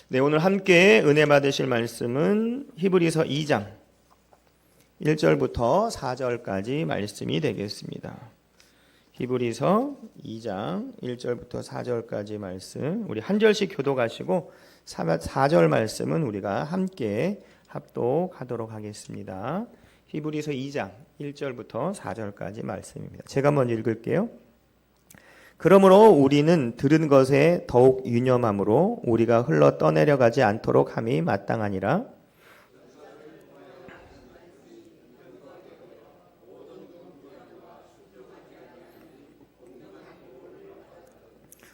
네, 오늘 함께 은혜 받으실 말씀은 히브리서 2장 1절부터 4절까지 말씀이 되겠습니다. 히브리서 2장 1절부터 4절까지 말씀, 우리 한 절씩 교독하시고 4절 말씀은 우리가 함께 합독하도록 하겠습니다. 히브리서 2장 1절부터 4절까지 말씀입니다. 제가 먼저 읽을게요. 그러므로 우리는 들은 것에 더욱 유념함으로 우리가 흘러 떠내려가지 않도록 함이 마땅하니라.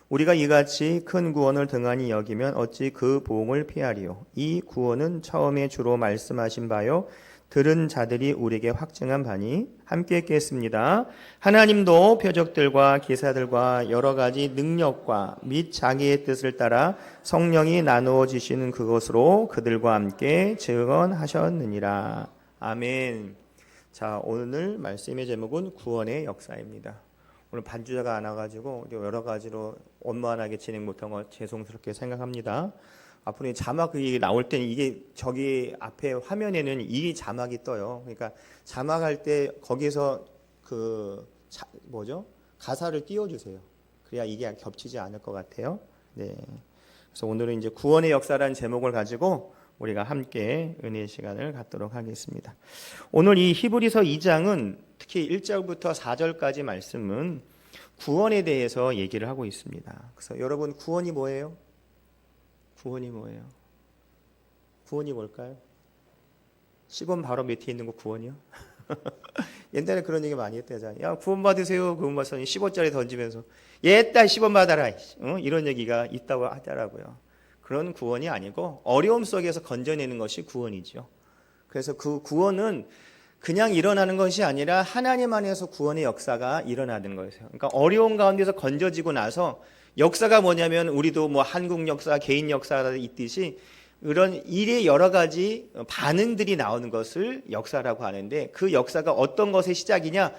우리가 이같이 큰 구원을 등한히 여기면 어찌 그 보응을 피하리요. 이 구원은 처음에 주로 말씀하신 바요 들은 자들이 우리에게 확증한 바니 함께 읽겠습니다. 하나님도 표적들과 기사들과 여러 가지 능력과 및 자기의 뜻을 따라 성령이 나누어 주시는 그것으로 그들과 함께 증언하셨느니라. 아멘. 자, 오늘 말씀의 제목은 구원의 역사입니다. 오늘 반주자가 안 와가지고 여러 가지로 원만하게 진행 못한 거 죄송스럽게 생각합니다. 앞으로 이 자막이 나올 때는 이게 저기 앞에 화면에는 이 자막이 떠요. 그러니까 자막할 때 거기서 가사를 띄워주세요. 그래야 이게 겹치지 않을 것 같아요. 네. 그래서 오늘은 이제 구원의 역사라는 제목을 가지고 우리가 함께 은혜의 시간을 갖도록 하겠습니다. 오늘 이 히브리서 2장은 특히 1절부터 4절까지 말씀은 구원에 대해서 얘기를 하고 있습니다. 그래서 여러분 구원이 뭐예요? 구원이 뭐예요? 구원이 뭘까요? 10원 바로 밑에 있는 거 구원이요? 옛날에 그런 얘기 많이 했대잖아요. 야, 구원 받으세요. 구원 받으니 10원짜리 던지면서 얘따 10원 받아라. 이런 얘기가 있다고 하더라고요. 그런 구원이 아니고 어려움 속에서 건져내는 것이 구원이죠. 그래서 그 구원은 그냥 일어나는 것이 아니라 하나님 안에서 구원의 역사가 일어나는 거예요. 그러니까 어려운 가운데서 건져지고 나서 역사가 뭐냐면 우리도 뭐 한국 역사, 개인 역사가 있듯이 이런 일의 여러 가지 반응들이 나오는 것을 역사라고 하는데 그 역사가 어떤 것의 시작이냐?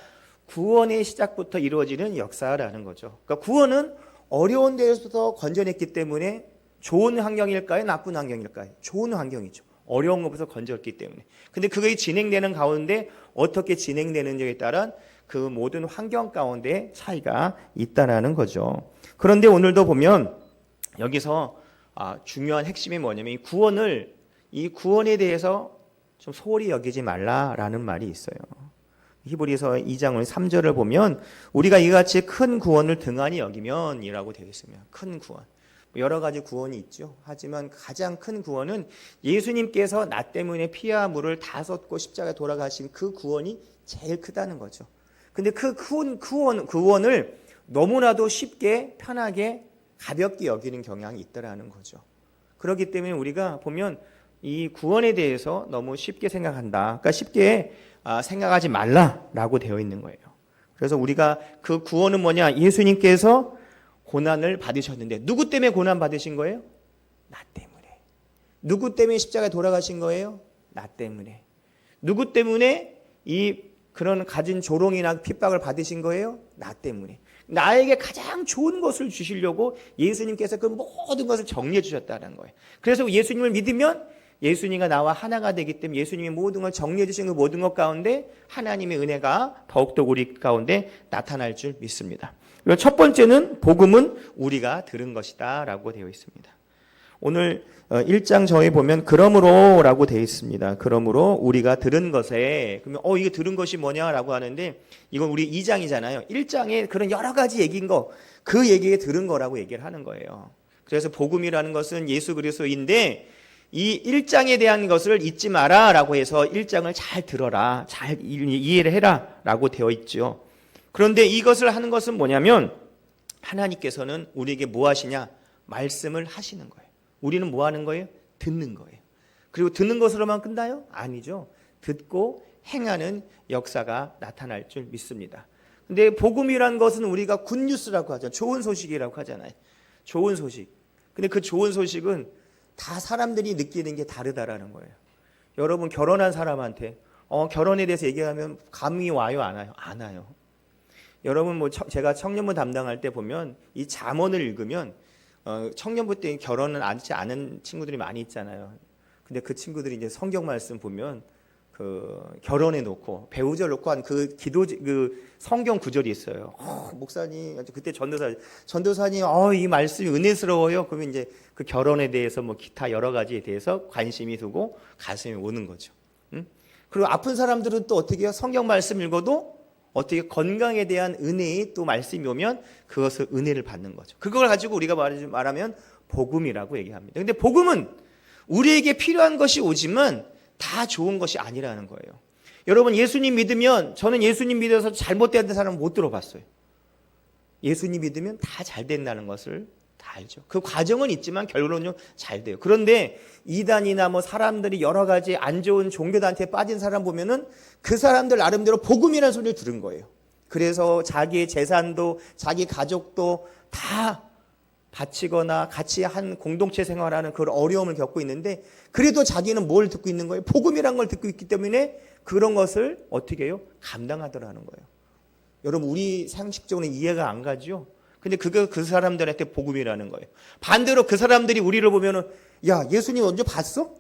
구원의 시작부터 이루어지는 역사라는 거죠. 그러니까 구원은 어려운 데에서도 건져냈기 때문에 좋은 환경일까요? 나쁜 환경일까요? 좋은 환경이죠. 어려운 것부터 건졌기 때문에. 근데 그게 진행되는 가운데 어떻게 진행되는지에 따라 그 모든 환경 가운데 차이가 있다라는 거죠. 그런데 오늘도 보면 여기서 중요한 핵심이 뭐냐면 이 구원에 대해서 좀 소홀히 여기지 말라라는 말이 있어요. 히브리서 2장 3절을 보면 우리가 이같이 큰 구원을 등한히 여기면이라고 되어 있습니다. 큰 구원. 여러 가지 구원이 있죠. 하지만 가장 큰 구원은 예수님께서 나 때문에 피와 물을 다 쏟고 십자가에 돌아가신 그 구원이 제일 크다는 거죠. 근데 그 구원을 너무나도 쉽게 편하게 가볍게 여기는 경향이 있더라는 거죠. 그렇기 때문에 우리가 보면 이 구원에 대해서 너무 쉽게 생각한다. 그러니까 쉽게 생각하지 말라라고 되어 있는 거예요. 그래서 우리가 그 구원은 뭐냐? 예수님께서 고난을 받으셨는데 누구 때문에 고난 받으신 거예요? 나 때문에. 누구 때문에 십자가에 돌아가신 거예요? 나 때문에. 누구 때문에 그런 가진 조롱이나 핍박을 받으신 거예요? 나 때문에. 나에게 가장 좋은 것을 주시려고 예수님께서 그 모든 것을 정리해 주셨다는 거예요. 그래서 예수님을 믿으면 예수님과 나와 하나가 되기 때문에 예수님이 모든 걸 정리해 주신 그 모든 것 가운데 하나님의 은혜가 더욱더 우리 가운데 나타날 줄 믿습니다. 첫 번째는 복음은 우리가 들은 것이다 라고 되어 있습니다. 오늘 1장 저에 보면 그러므로 라고 되어 있습니다. 그러므로 우리가 들은 것에 그러면 이게 들은 것이 뭐냐라고 하는데 이건 우리 2장이잖아요. 1장에 그런 여러 가지 얘기인 거 그 얘기에 들은 거라고 얘기를 하는 거예요. 그래서 복음이라는 것은 예수 그리스도인데 이 1장에 대한 것을 잊지 마라 라고 해서 1장을 잘 들어라, 잘 이해를 해라 라고 되어 있죠. 그런데 이것을 하는 것은 뭐냐면 하나님께서는 우리에게 뭐 하시냐? 말씀을 하시는 거예요. 우리는 뭐 하는 거예요? 듣는 거예요. 그리고 듣는 것으로만 끝나요? 아니죠. 듣고 행하는 역사가 나타날 줄 믿습니다. 근데 복음이란 것은 우리가 굿뉴스라고 하죠. 좋은 소식이라고 하잖아요. 좋은 소식. 근데 그 좋은 소식은 다 사람들이 느끼는 게 다르다라는 거예요. 여러분 결혼한 사람한테 결혼에 대해서 얘기하면 감이 와요? 안 와요? 안 와요. 여러분 제가 청년부 담당할 때 보면 이 잠언을 읽으면 청년부 때 결혼을 하지 않은 친구들이 많이 있잖아요. 근데 그 친구들이 이제 성경 말씀 보면 그 결혼해 놓고 배우자를 놓고 한 그 그 성경 구절이 있어요. 목사님 그때 전도사님 이 말씀이 은혜스러워요. 그러면 이제 그 결혼에 대해서 뭐 기타 여러 가지에 대해서 관심이 두고 가슴이 오는 거죠. 응? 그리고 아픈 사람들은 또 어떻게 해요? 성경 말씀 읽어도 어떻게 건강에 대한 은혜의 또 말씀이 오면 그것을 은혜를 받는 거죠. 그걸 가지고 우리가 말하면 복음이라고 얘기합니다. 근데 복음은 우리에게 필요한 것이 오지만 다 좋은 것이 아니라는 거예요. 여러분 예수님 믿으면 저는 예수님 믿어서 잘못된 사람은 못 들어봤어요. 예수님 믿으면 다 잘 된다는 것을 다 알죠. 그 과정은 있지만 결론은 잘 돼요. 그런데 이단이나 뭐 사람들이 여러 가지 안 좋은 종교단체에 빠진 사람 보면은 그 사람들 나름대로 복음이라는 소리를 들은 거예요. 그래서 자기의 재산도 자기 가족도 다 바치거나 같이 한 공동체 생활하는 그런 어려움을 겪고 있는데 그래도 자기는 뭘 듣고 있는 거예요? 복음이란 걸 듣고 있기 때문에 그런 것을 어떻게 해요? 감당하더라는 거예요. 여러분 우리 상식적으로는 이해가 안 가죠? 근데 그게 그 사람들한테 복음이라는 거예요. 반대로 그 사람들이 우리를 보면은 야 예수님 언제 봤어?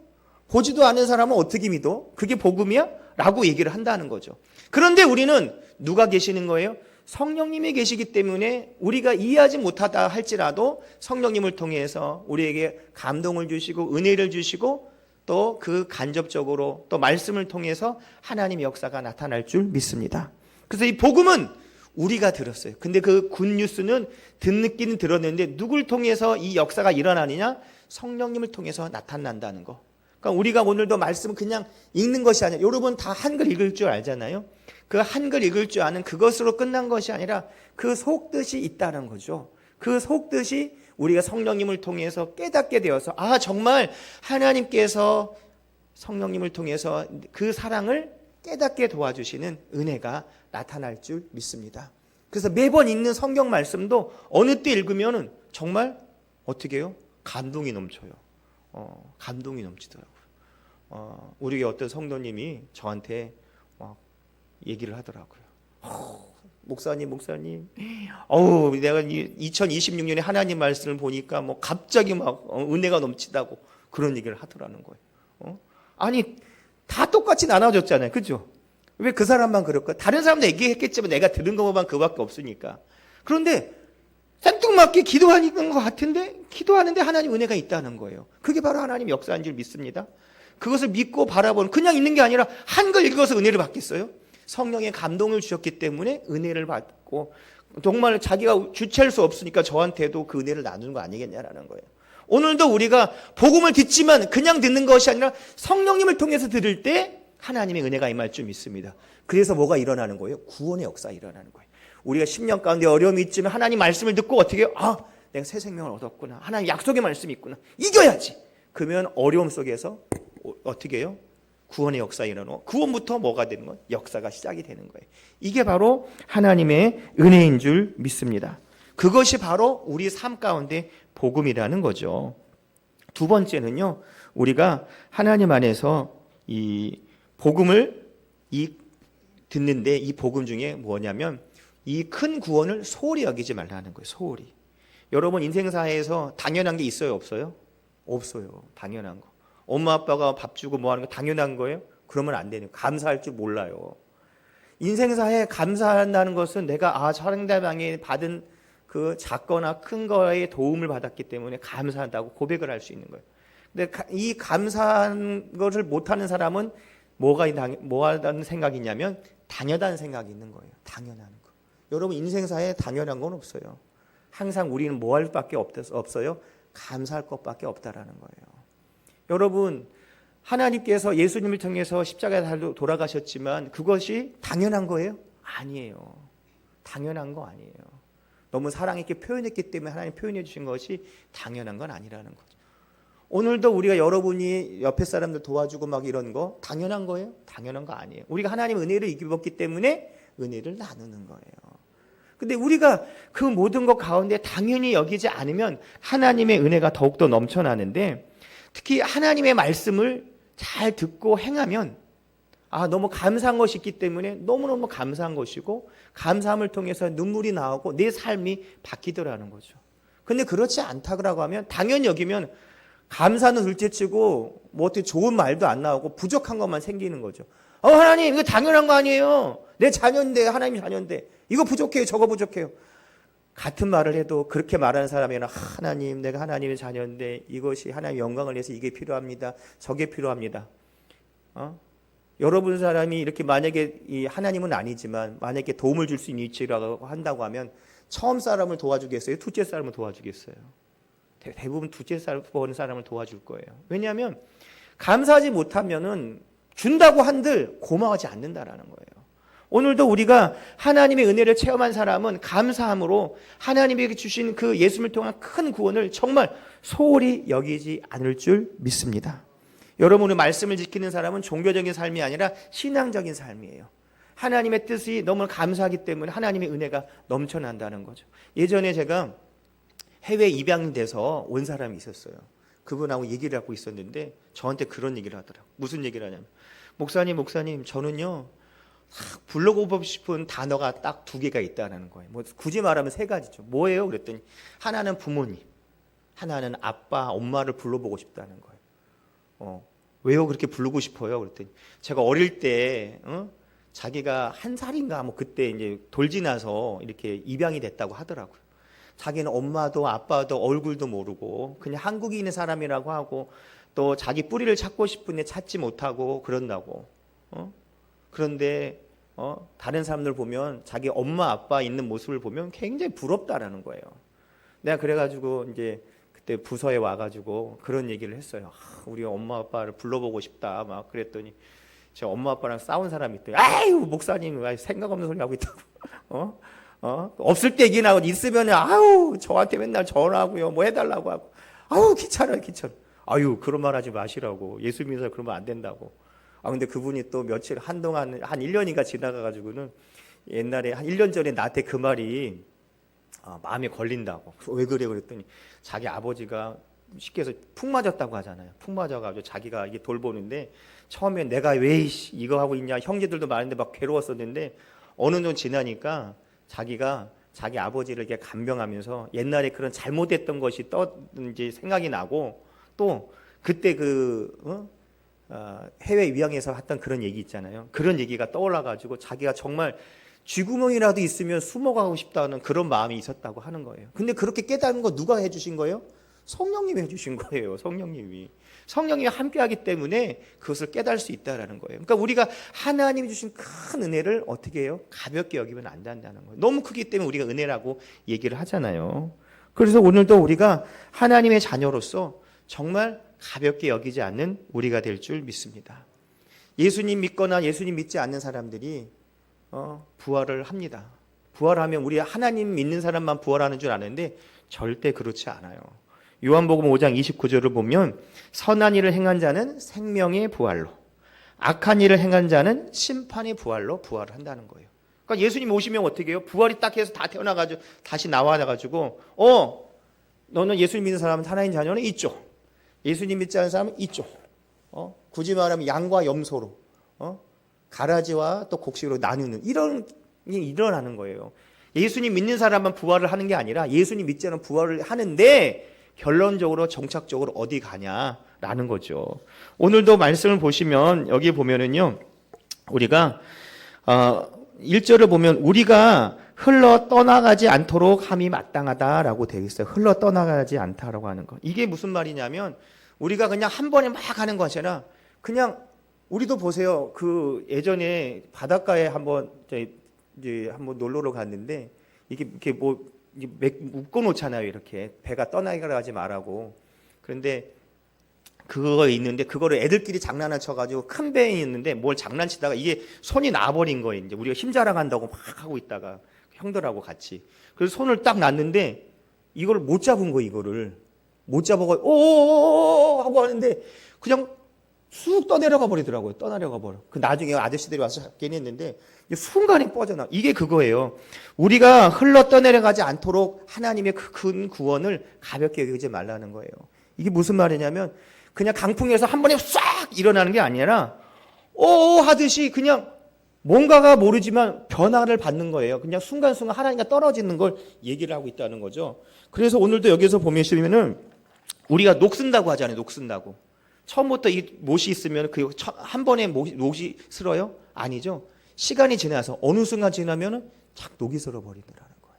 보지도 않은 사람은 어떻게 믿어? 그게 복음이야? 라고 얘기를 한다는 거죠. 그런데 우리는 누가 계시는 거예요? 성령님이 계시기 때문에 우리가 이해하지 못하다 할지라도 성령님을 통해서 우리에게 감동을 주시고 은혜를 주시고 또 그 간접적으로 또 말씀을 통해서 하나님의 역사가 나타날 줄 믿습니다. 그래서 이 복음은 우리가 들었어요. 근데 그 굿뉴스는 듣기는 들었는데 누굴 통해서 이 역사가 일어나느냐? 성령님을 통해서 나타난다는 거. 그러니까 우리가 오늘도 말씀을 그냥 읽는 것이 아니라 여러분 다 한글 읽을 줄 알잖아요. 그 한글 읽을 줄 아는 그것으로 끝난 것이 아니라 그 속뜻이 있다는 거죠. 그 속뜻이 우리가 성령님을 통해서 깨닫게 되어서 정말 하나님께서 성령님을 통해서 그 사랑을 깨닫게 도와주시는 은혜가 나타날 줄 믿습니다. 그래서 매번 읽는 성경 말씀도 어느 때 읽으면은 정말 어떻게 해요? 감동이 넘쳐요. 감동이 넘치더라고요. 우리 어떤 성도님이 저한테 막 얘기를 하더라고요. 목사님, 내가 2026년에 하나님 말씀을 보니까 뭐 갑자기 막 은혜가 넘치다고 그런 얘기를 하더라는 거예요. 아니 다 똑같이 나눠졌잖아요, 그죠? 왜 그 사람만 그럴까? 다른 사람도 얘기했겠지만 내가 들은 것만 그거밖에 없으니까. 그런데 생뚱맞게 기도하는 것 같은데 기도하는데 하나님 은혜가 있다는 거예요. 그게 바로 하나님 역사인 줄 믿습니다. 그것을 믿고 바라보는 그냥 있는 게 아니라 한글 읽어서 은혜를 받겠어요? 성령의 감동을 주셨기 때문에 은혜를 받고 정말 자기가 주체할 수 없으니까 저한테도 그 은혜를 나누는 거 아니겠냐라는 거예요. 오늘도 우리가 복음을 듣지만 그냥 듣는 것이 아니라 성령님을 통해서 들을 때 하나님의 은혜가 임할 줄 믿습니다. 그래서 뭐가 일어나는 거예요? 구원의 역사가 일어나는 거예요. 우리가 10년 가운데 어려움이 있지만 하나님 말씀을 듣고 어떻게 해요? 내가 새 생명을 얻었구나. 하나님 약속의 말씀이 있구나. 이겨야지. 그러면 어려움 속에서 어떻게 해요? 구원의 역사가 일어나고 구원부터 뭐가 되는 거예요? 역사가 시작이 되는 거예요. 이게 바로 하나님의 은혜인 줄 믿습니다. 그것이 바로 우리 삶 가운데 복음이라는 거죠. 두 번째는요, 우리가 하나님 안에서 이 복음을 듣는데 이 복음 중에 뭐냐면 이 큰 구원을 소홀히 여기지 말라는 거예요. 소홀히. 여러분 인생사에서 당연한 게 있어요, 없어요? 없어요. 당연한 거. 엄마 아빠가 밥 주고 뭐 하는 거 당연한 거예요? 그러면 안 되는 거예요. 감사할 줄 몰라요. 인생사에 감사한다는 것은 내가 상대방이 받은 그 작거나 큰 거에 도움을 받았기 때문에 감사하다고 고백을 할 수 있는 거예요. 근데 이 감사한 것을 못하는 사람은 뭐하다는 생각이 있냐면 당연하다는 생각이 있는 거예요. 당연한 거. 여러분 인생사에 당연한 건 없어요. 항상 우리는 뭐 할 밖에 없어요? 감사할 것밖에 없다라는 거예요. 여러분 하나님께서 예수님을 통해서 십자가에 달려 돌아가셨지만 그것이 당연한 거예요? 아니에요. 당연한 거 아니에요. 너무 사랑 있게 표현했기 때문에 하나님 표현해 주신 것이 당연한 건 아니라는 거죠. 오늘도 우리가 여러분이 옆에 사람들 도와주고 막 이런 거 당연한 거예요? 당연한 거 아니에요. 우리가 하나님 은혜를 입었기 때문에 은혜를 나누는 거예요. 근데 우리가 그 모든 것 가운데 당연히 여기지 않으면 하나님의 은혜가 더욱더 넘쳐나는데 특히 하나님의 말씀을 잘 듣고 행하면 너무 감사한 것이 있기 때문에 너무너무 감사한 것이고 감사함을 통해서 눈물이 나오고 내 삶이 바뀌더라는 거죠. 근데 그렇지 않다고 하면 당연히 여기면 감사는 둘째치고 뭐 어떻게 좋은 말도 안 나오고 부족한 것만 생기는 거죠. 하나님 이거 당연한 거 아니에요. 내 자녀인데 하나님 자녀인데 이거 부족해요. 저거 부족해요. 같은 말을 해도 그렇게 말하는 사람이나 하나님 내가 하나님의 자녀인데 이것이 하나님의 영광을 위해서 이게 필요합니다. 저게 필요합니다. 여러분 사람이 이렇게 만약에 이 하나님은 아니지만 만약에 도움을 줄 수 있는 위치라고 한다고 하면 처음 사람을 도와주겠어요? 둘째 사람을 도와주겠어요? 대부분 둘째 사람을 도와줄 거예요. 왜냐하면 감사하지 못하면은 준다고 한들 고마워하지 않는다라는 거예요. 오늘도 우리가 하나님의 은혜를 체험한 사람은 감사함으로 하나님에게 주신 그 예수님을 통한 큰 구원을 정말 소홀히 여기지 않을 줄 믿습니다. 여러분의 말씀을 지키는 사람은 종교적인 삶이 아니라 신앙적인 삶이에요. 하나님의 뜻이 너무 감사하기 때문에 하나님의 은혜가 넘쳐난다는 거죠. 예전에 제가 해외 입양이 돼서 온 사람이 있었어요. 그분하고 얘기를 하고 있었는데 저한테 그런 얘기를 하더라고요. 무슨 얘기를 하냐면 목사님 저는요 불러보고 싶은 단어가 딱 2개가 있다는 거예요. 뭐 굳이 말하면 3가지죠. 뭐예요? 그랬더니 하나는 부모님, 하나는 아빠, 엄마를 불러보고 싶다는 거예요. 왜요? 그렇게 부르고 싶어요? 그랬더니 제가 어릴 때 자기가 1살인가 뭐 그때 이제 돌지나서 이렇게 입양이 됐다고 하더라고요. 자기는 엄마도 아빠도 얼굴도 모르고 그냥 한국에 있는 사람이라고 하고 또 자기 뿌리를 찾고 싶은데 찾지 못하고 그런다고. 그런데 다른 사람들 보면 자기 엄마 아빠 있는 모습을 보면 굉장히 부럽다라는 거예요. 내가 그래가지고 이제 그때 부서에 와가지고 그런 얘기를 했어요. 우리 엄마 아빠를 불러보고 싶다 막 그랬더니 제 엄마 아빠랑 싸운 사람이 있대요. 아유 목사님 생각 없는 소리 하고 있다고. 없을 때 얘기나 하고 있으면 아유 저한테 맨날 전화하고요 뭐 해달라고 하고 아유 귀찮아. 아유 그런 말 하지 마시라고. 예수 믿어서 그러면 안 된다고. 근데 그분이 또 며칠 한동안 한 1년인가 지나가가지고는 옛날에 한 1년 전에 나한테 그 말이 마음에 걸린다고. 왜 그래? 그랬더니 자기 아버지가 쉽게 해서 푹 맞았다고 하잖아요. 푹 맞아가지고 자기가 이게 돌보는데 처음에 내가 왜 이거 하고 있냐 형제들도 많은데 막 괴로웠었는데 어느 정도 지나니까 자기가 자기 아버지를 이렇게 간병하면서 옛날에 그런 잘못했던 것이 이제 생각이 나고 또 그때 해외 위양에서 했던 그런 얘기 있잖아요. 그런 얘기가 떠올라가지고 자기가 정말 쥐구멍이라도 있으면 숨어가고 싶다는 그런 마음이 있었다고 하는 거예요. 근데 그렇게 깨닫는 거 누가 해주신 거예요? 성령님이 해주신 거예요. 성령님이 함께하기 때문에 그것을 깨달을 수 있다라는 거예요. 그러니까 우리가 하나님이 주신 큰 은혜를 어떻게 해요? 가볍게 여기면 안 된다는 거예요. 너무 크기 때문에 우리가 은혜라고 얘기를 하잖아요. 그래서 오늘도 우리가 하나님의 자녀로서 정말 가볍게 여기지 않는 우리가 될 줄 믿습니다. 예수님 믿거나 예수님 믿지 않는 사람들이 부활을 합니다. 부활하면 우리 하나님 믿는 사람만 부활하는 줄 아는데 절대 그렇지 않아요. 요한복음 5장 29절을 보면 선한 일을 행한 자는 생명의 부활로 악한 일을 행한 자는 심판의 부활로 부활을 한다는 거예요. 그러니까 예수님 오시면 어떻게 해요? 부활이 딱 해서 다 태어나가지고 다시 나와가지고 너는 예수님 믿는 사람은 하나님 자녀는 이쪽, 예수님 믿지 않는 사람은 이쪽. 굳이 말하면 양과 염소로 가라지와 또 곡식으로 나누는 이런 일이 일어나는 거예요. 예수님 믿는 사람만 부활을 하는 게 아니라 예수님 믿지 않는 부활을 하는데 결론적으로 정착적으로 어디 가냐라는 거죠. 오늘도 말씀을 보시면 여기 보면은요. 우리가 1절을 보면 우리가 흘러 떠나가지 않도록 함이 마땅하다라고 되어 있어요. 흘러 떠나가지 않다라고 하는 거. 이게 무슨 말이냐면 우리가 그냥 한 번에 막 가는 것이 아니라 그냥 우리도 보세요. 그 예전에 바닷가에 한번 놀러를 갔는데 이렇게 뭐 묶어 놓잖아요. 이렇게 배가 떠나가지 말라고. 그런데 그거 있는데 그거를 애들끼리 장난을 쳐가지고 큰 배에 있는데 뭘 장난치다가 이게 손이 나와버린 거예요. 이제 우리가 힘 자랑한다고 막 하고 있다가 형들하고 같이 그래서 손을 딱 놨는데 이걸 못 잡은 거예요. 이거를 못 잡아가 오 하고 하는데 그냥 쑥 떠내려가 버리더라고요. 떠나려가 버려. 그 나중에 아저씨들이 와서 잡긴 했는데 순간에 빠져나. 이게 그거예요. 우리가 흘러 떠내려가지 않도록 하나님의 그 큰 구원을 가볍게 여기지 말라는 거예요. 이게 무슨 말이냐면 그냥 강풍에서 한 번에 싹 일어나는 게 아니라 오 하듯이 그냥 뭔가가 모르지만 변화를 받는 거예요. 그냥 순간순간 하나님과 떨어지는 걸 얘기를 하고 있다는 거죠. 그래서 오늘도 여기서 보시면은 우리가 녹슨다고 하잖아요. 녹슨다고. 처음부터 이 못이 있으면 그 한 번에 못이 슬어요? 아니죠. 시간이 지나서 어느 순간 지나면은 착 녹이 슬어 버리더라는 거예요.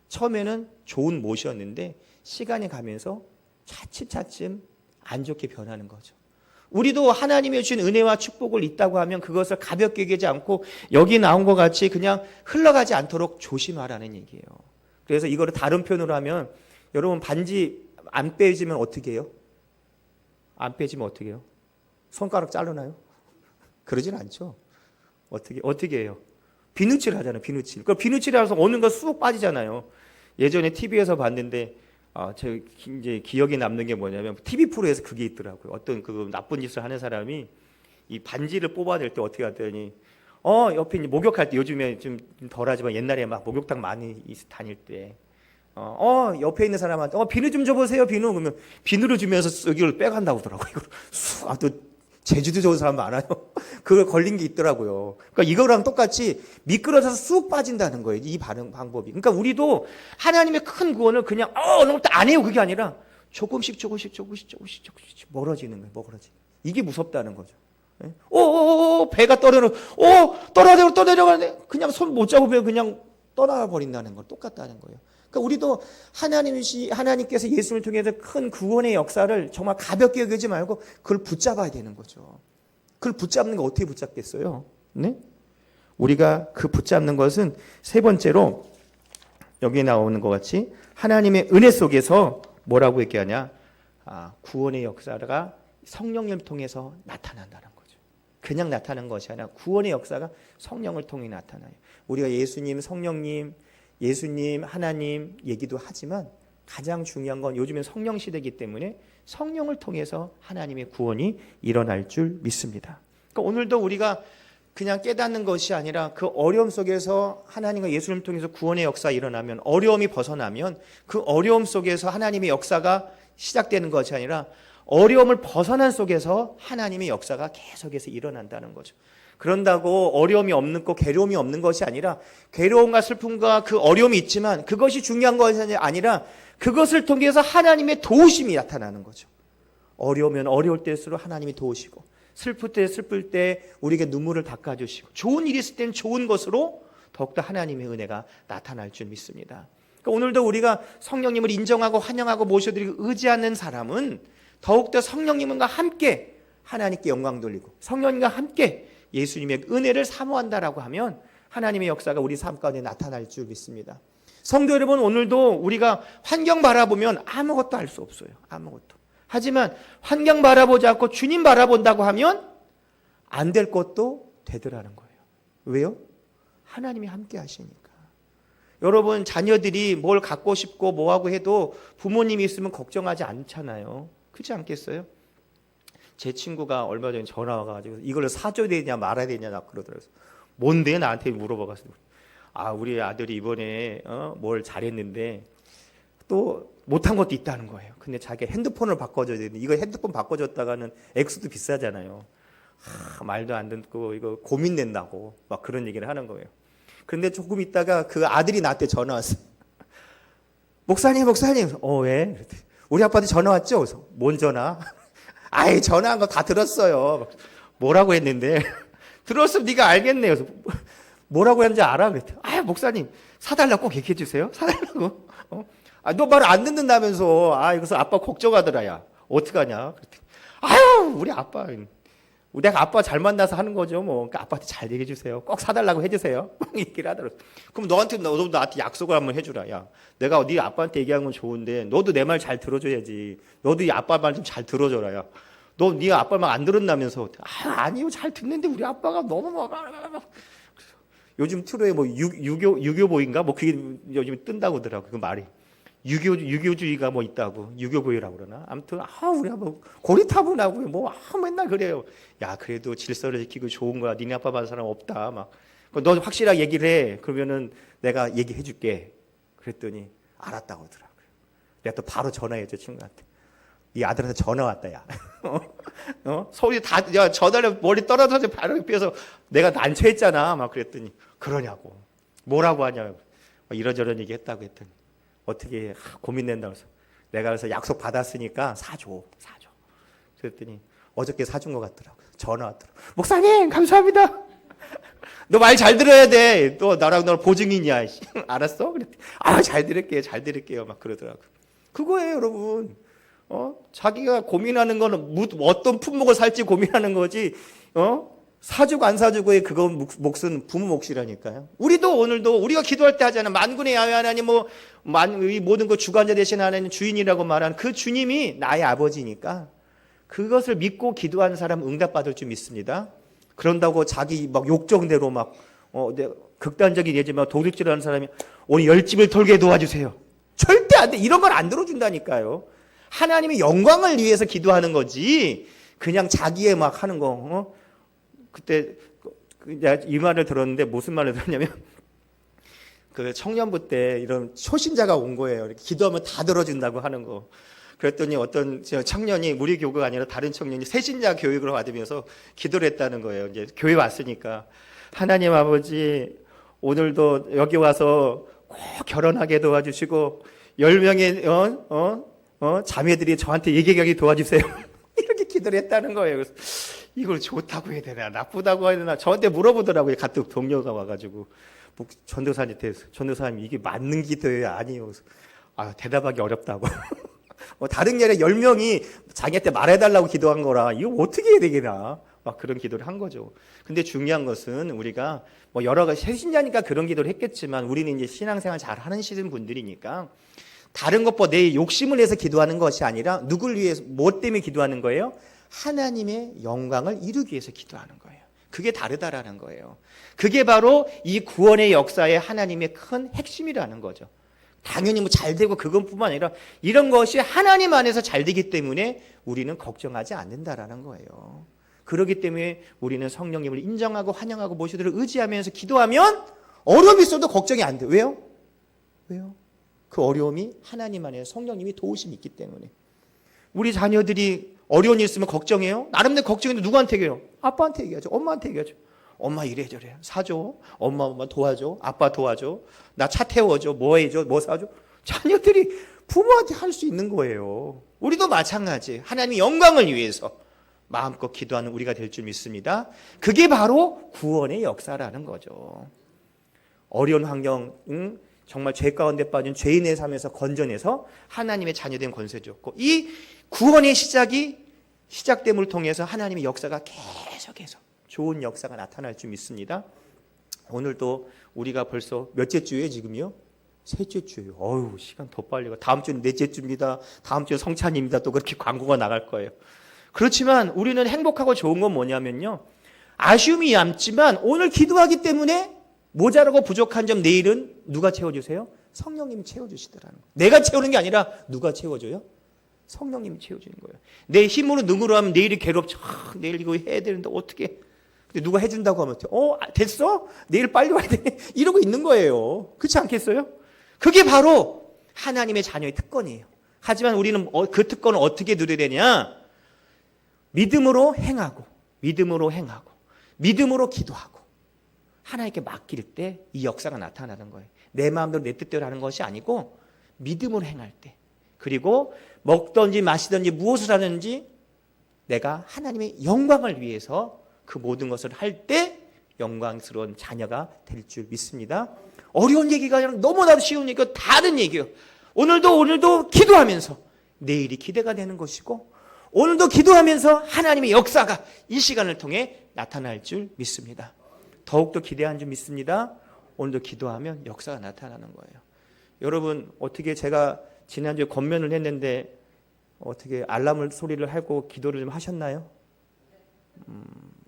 처음에는 좋은 못이었는데 시간이 가면서 차츰차츰 안 좋게 변하는 거죠. 우리도 하나님의 주신 은혜와 축복을 있다고 하면 그것을 가볍게 여기지 않고 여기 나온 것 같이 그냥 흘러가지 않도록 조심하라는 얘기예요. 그래서 이거를 다른 표현으로 하면 여러분 반지 안 빼지면 어떻게 해요? 안 빼지면 어떻게 해요? 손가락 자르나요? 그러진 않죠. 어떻게 해요? 비누칠 하잖아요. 비누칠. 그 비누칠이라서 어느 거 쑥 빠지잖아요. 예전에 TV에서 봤는데 제 이제 기억에 남는 게 뭐냐면 TV 프로에서 그게 있더라고요. 어떤 그 나쁜 짓을 하는 사람이 이 반지를 뽑아낼 때 어떻게 하더니 옆에 이제 목욕할 때 요즘에 좀 덜하지만 옛날에 막 목욕탕 많이 다닐 때 옆에 있는 사람한테 비누 좀 줘보세요 비누 그러면 비누를 주면서 여기를 빼간다고 하더라고요. 이걸 또 제주도 좋은 사람 많아요. 그걸 걸린 게 있더라고요. 그러니까 이거랑 똑같이 미끄러져서 쑥 빠진다는 거예요. 이 반응 방법이. 그러니까 우리도 하나님의 큰 구원을 그냥 너무 안 해요. 그게 아니라 조금씩 멀어지는 거예요. 멀어지. 이게 무섭다는 거죠. 배가 떠내려가는데 그냥 손 못 잡으면 그냥 떠나가 버린다는 거 똑같다는 거예요. 그러니까 우리도 하나님께서 예수님을 통해서 큰 구원의 역사를 정말 가볍게 여기지 말고 그걸 붙잡아야 되는 거죠. 그걸 붙잡는 거 어떻게 붙잡겠어요? 네? 우리가 그 붙잡는 것은 세 번째로 여기 나오는 것 같이 하나님의 은혜 속에서 뭐라고 얘기하냐? 구원의 역사가 성령님을 통해서 나타난다는 거죠. 그냥 나타나는 것이 아니라 구원의 역사가 성령을 통해 나타나요. 우리가 예수님, 성령님, 예수님, 하나님 얘기도 하지만 가장 중요한 건 요즘엔 성령 시대이기 때문에 성령을 통해서 하나님의 구원이 일어날 줄 믿습니다. 그러니까 오늘도 우리가 그냥 깨닫는 것이 아니라 그 어려움 속에서 하나님과 예수님을 통해서 구원의 역사가 일어나면 어려움이 벗어나면 그 어려움 속에서 하나님의 역사가 시작되는 것이 아니라 어려움을 벗어난 속에서 하나님의 역사가 계속해서 일어난다는 거죠. 그런다고 어려움이 없는 거, 괴로움이 없는 것이 아니라 괴로움과 슬픔과 그 어려움이 있지만 그것이 중요한 것이 아니라 그것을 통해서 하나님의 도우심이 나타나는 거죠. 어려우면 어려울 때일수록 하나님이 도우시고 슬플 때 우리에게 눈물을 닦아주시고 좋은 일이 있을 때는 좋은 것으로 더욱더 하나님의 은혜가 나타날 줄 믿습니다. 그러니까 오늘도 우리가 성령님을 인정하고 환영하고 모셔드리고 의지하는 사람은 더욱더 성령님과 함께 하나님께 영광 돌리고 성령님과 함께 예수님의 은혜를 사모한다라고 하면 하나님의 역사가 우리 삶 가운데 나타날 줄 믿습니다. 성도 여러분, 오늘도 우리가 환경 바라보면 아무것도 할 수 없어요. 아무것도. 하지만 환경 바라보지 않고 주님 바라본다고 하면 안 될 것도 되더라는 거예요. 왜요? 하나님이 함께 하시니까. 여러분, 자녀들이 뭘 갖고 싶고 뭐하고 해도 부모님이 있으면 걱정하지 않잖아요. 그렇지 않겠어요? 제 친구가 얼마 전에 전화 와가지고 이걸 사줘야 되냐 말아야 되냐 그러더라고요. 뭔데 나한테 물어봐가지고 우리 아들이 이번에 뭘 잘했는데 또 못한 것도 있다는 거예요. 근데 자기 핸드폰을 바꿔줘야 되는데 이거 핸드폰 바꿔줬다가는 액수도 비싸잖아요. 말도 안 듣고 이거 고민된다고 막 그런 얘기를 하는 거예요. 그런데 조금 있다가 그 아들이 나한테 전화 왔어요. 목사님 왜? 우리 아빠한테 전화 왔죠? 그래서 뭔 전화? 전화한 거 다 들었어요. 뭐라고 했는데 들었으면 네가 알겠네. 그래서 뭐라고 했는지 알아? 그랬더니 목사님 사달라고 꼭 얘기해 주세요. 사달라고. 너 말 안 듣는다면서. 이것을 아빠 걱정하더라. 야 어떡하냐? 그랬더니 내가 아빠 잘 만나서 하는 거죠. 뭐 그러니까 아빠한테 잘 얘기해 주세요. 꼭 사달라고 해주세요. 얘기를 하더라고. 그럼 너도 나한테 약속을 한번 해주라. 야 내가 네 아빠한테 얘기한 건 좋은데 너도 내 말 잘 들어줘야지. 너도 이 아빠 말 좀 잘 들어줘라. 야 너 네 아빠 말 안 들었다면서. 아니요 잘 듣는데 우리 아빠가 너무 요즘 트로에 뭐 유교보인가 뭐 그게 요즘 뜬다고 하더라고. 그 말이 유교주의가 뭐 있다고 유교보이라고 그러나 아무튼 우리가 뭐 고리타분하고 뭐 맨날 그래요. 야 그래도 질서를 지키고 좋은 거야. 니네 아빠 받은 사람 없다. 막 너 확실하게 얘기를 해. 그러면은 내가 얘기해 줄게. 그랬더니 알았다고 하더라고요. 내가 또 바로 전화했죠 친구한테. 이 아들한테 전화 왔다, 야. 서울이 다, 야, 전화를 머리 떨어져서 바로 옆에서 내가 난처했잖아. 막 그랬더니, 그러냐고. 뭐라고 하냐고. 이런저런 얘기 했다고 했더니, 어떻게 고민된다고 해서. 내가 그래서 약속 받았으니까 사줘. 그랬더니, 어저께 사준 것 같더라고요. 전화 왔더라고요. 목사님, 감사합니다. 너 말 잘 들어야 돼. 또 나랑 너 보증이냐. 알았어? 그랬더니, 잘 들을게요. 막 그러더라고요. 그거예요, 여러분. 자기가 고민하는 거는 어떤 품목을 살지 고민하는 거지, 사주고 안 사주고의 그건 몫은 부모 몫이라니까요. 우리도 오늘도 우리가 기도할 때 하잖아. 만군의 야훼 하나님, 이 모든 것 주관자 되신 하나님 주인이라고 말하는 그 주님이 나의 아버지니까 그것을 믿고 기도하는 사람은 응답받을 줄 믿습니다. 그런다고 자기 막 욕정대로 극단적인 예지만 도둑질하는 사람이 오늘 10집을 털게 도와주세요. 절대 안 돼. 이런 건 안 들어준다니까요. 하나님의 영광을 위해서 기도하는 거지. 그냥 자기의 막 하는 거. 그때 내가 이 말을 들었는데 무슨 말을 들었냐면 그 청년부 때 이런 초신자가 온 거예요. 이렇게 기도하면 다 들어준다고 하는 거. 그랬더니 어떤 청년이 우리 교회가 아니라 다른 청년이 새신자 교육을 받으면서 기도를 했다는 거예요. 이제 교회 왔으니까 하나님 아버지 오늘도 여기 와서 꼭 결혼하게 도와주시고 10명의 자매들이 저한테 얘기하게 도와주세요. 이렇게 기도를 했다는 거예요. 그래서 이걸 좋다고 해야 되나 나쁘다고 해야 되나 저한테 물어보더라고요. 같은 동료가 와가지고 전도사님한테 전도사님 이게 맞는 기도예요? 아니요. 그래서 대답하기 어렵다고. 다른 예에 10명이 자기한테 말해달라고 기도한 거라 이거 어떻게 해야 되겠나 막 그런 기도를 한 거죠. 근데 중요한 것은 우리가 여러 가지 새신자니까 그런 기도를 했겠지만 우리는 이제 신앙생활 잘 하는 시즌 분들이니까 다른 것보다 내 욕심을 위해서 기도하는 것이 아니라 누굴 위해서 뭐 때문에 기도하는 거예요? 하나님의 영광을 이루기 위해서 기도하는 거예요. 그게 다르다라는 거예요. 그게 바로 이 구원의 역사의 하나님의 큰 핵심이라는 거죠. 당연히 잘 되고 그것뿐만 아니라 이런 것이 하나님 안에서 잘 되기 때문에 우리는 걱정하지 않는다라는 거예요. 그렇기 때문에 우리는 성령님을 인정하고 환영하고 모시들을 의지하면서 기도하면 어려움이 있어도 걱정이 안 돼요. 왜요? 그 어려움이 하나님 안에 성령님이 도우심이 있기 때문에. 우리 자녀들이 어려운 일 있으면 걱정해요. 나름대로 걱정인데 누구한테 얘기해요? 아빠한테 얘기하죠. 엄마한테 얘기하죠. 엄마 이래저래 사줘. 엄마 도와줘. 아빠 도와줘. 나 차 태워줘. 뭐 해줘. 뭐 사줘. 자녀들이 부모한테 할 수 있는 거예요. 우리도 마찬가지. 하나님의 영광을 위해서 마음껏 기도하는 우리가 될 줄 믿습니다. 그게 바로 구원의 역사라는 거죠. 어려운 환경, 정말 죄 가운데 빠진 죄인의 삶에서 건져내서 하나님의 자녀된 권세 줬고 이 구원의 시작됨을 통해서 하나님의 역사가 계속해서 좋은 역사가 나타날 줄 믿습니다. 오늘도 우리가 벌써 몇째 주예요 지금요? 셋째 주예요. 어휴 시간 더 빨리 가. 다음 주는 넷째 주입니다. 다음 주는 성찬입니다. 또 그렇게 광고가 나갈 거예요. 그렇지만 우리는 행복하고 좋은 건 뭐냐면요. 아쉬움이 남지만 오늘 기도하기 때문에 모자라고 부족한 점 내일은 누가 채워주세요? 성령님이 채워주시더라는 거예요. 내가 채우는 게 아니라 누가 채워줘요? 성령님이 채워주는 거예요. 내 힘으로 능으로 하면 내일이 괴롭죠. 내일 이거 해야 되는데 어떻게? 근데 누가 해준다고 하면 됐어? 내일 빨리 와야 돼. 이러고 있는 거예요. 그렇지 않겠어요? 그게 바로 하나님의 자녀의 특권이에요. 하지만 우리는 그 특권을 어떻게 누려야 되냐? 믿음으로 행하고 믿음으로 기도하고 하나님께 맡길 때 이 역사가 나타나는 거예요. 내 마음대로 내 뜻대로 하는 것이 아니고 믿음으로 행할 때 그리고 먹든지 마시든지 무엇을 하든지 내가 하나님의 영광을 위해서 그 모든 것을 할 때 영광스러운 자녀가 될 줄 믿습니다. 어려운 얘기가 아니라 너무나도 쉬운 얘기가 다른 얘기예요. 오늘도 기도하면서 내일이 기대가 되는 것이고 오늘도 기도하면서 하나님의 역사가 이 시간을 통해 나타날 줄 믿습니다. 더욱더 기대한 줄 믿습니다. 오늘도 기도하면 역사가 나타나는 거예요. 여러분 어떻게 제가 지난주에 권면을 했는데 어떻게 알람 소리를 하고 기도를 좀 하셨나요?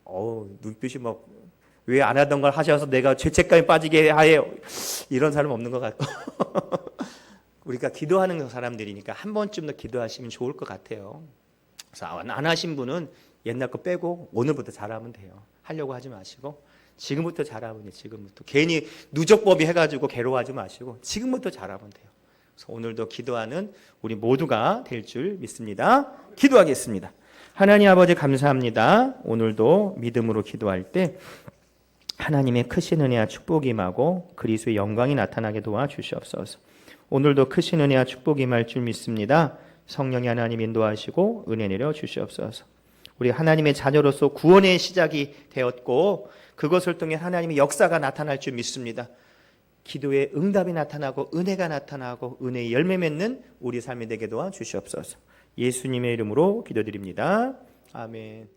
눈빛이 막 왜 안 하던 걸 하셔서 내가 죄책감에 빠지게 하여 이런 사람 없는 것 같고 우리가 기도하는 사람들이니까 한 번쯤 더 기도하시면 좋을 것 같아요. 그래서 안 하신 분은 옛날 거 빼고 오늘부터 잘하면 돼요. 하려고 하지 마시고 지금부터 잘하면 돼요. 지금부터 괜히 누적법이 해가지고 괴로워하지 마시고 지금부터 잘하면 돼요. 그래서 오늘도 기도하는 우리 모두가 될 줄 믿습니다. 기도하겠습니다. 하나님 아버지 감사합니다. 오늘도 믿음으로 기도할 때 하나님의 크신 은혜와 축복이 임하고 그리스도의 영광이 나타나게 도와주시옵소서. 오늘도 크신 은혜와 축복이 임할 줄 믿습니다. 성령이 하나님 인도하시고 은혜 내려 주시옵소서. 우리 하나님의 자녀로서 구원의 시작이 되었고 그것을 통해 하나님의 역사가 나타날 줄 믿습니다. 기도의 응답이 나타나고 은혜가 나타나고 은혜의 열매 맺는 우리 삶이 되게 도와주시옵소서. 예수님의 이름으로 기도드립니다. 아멘.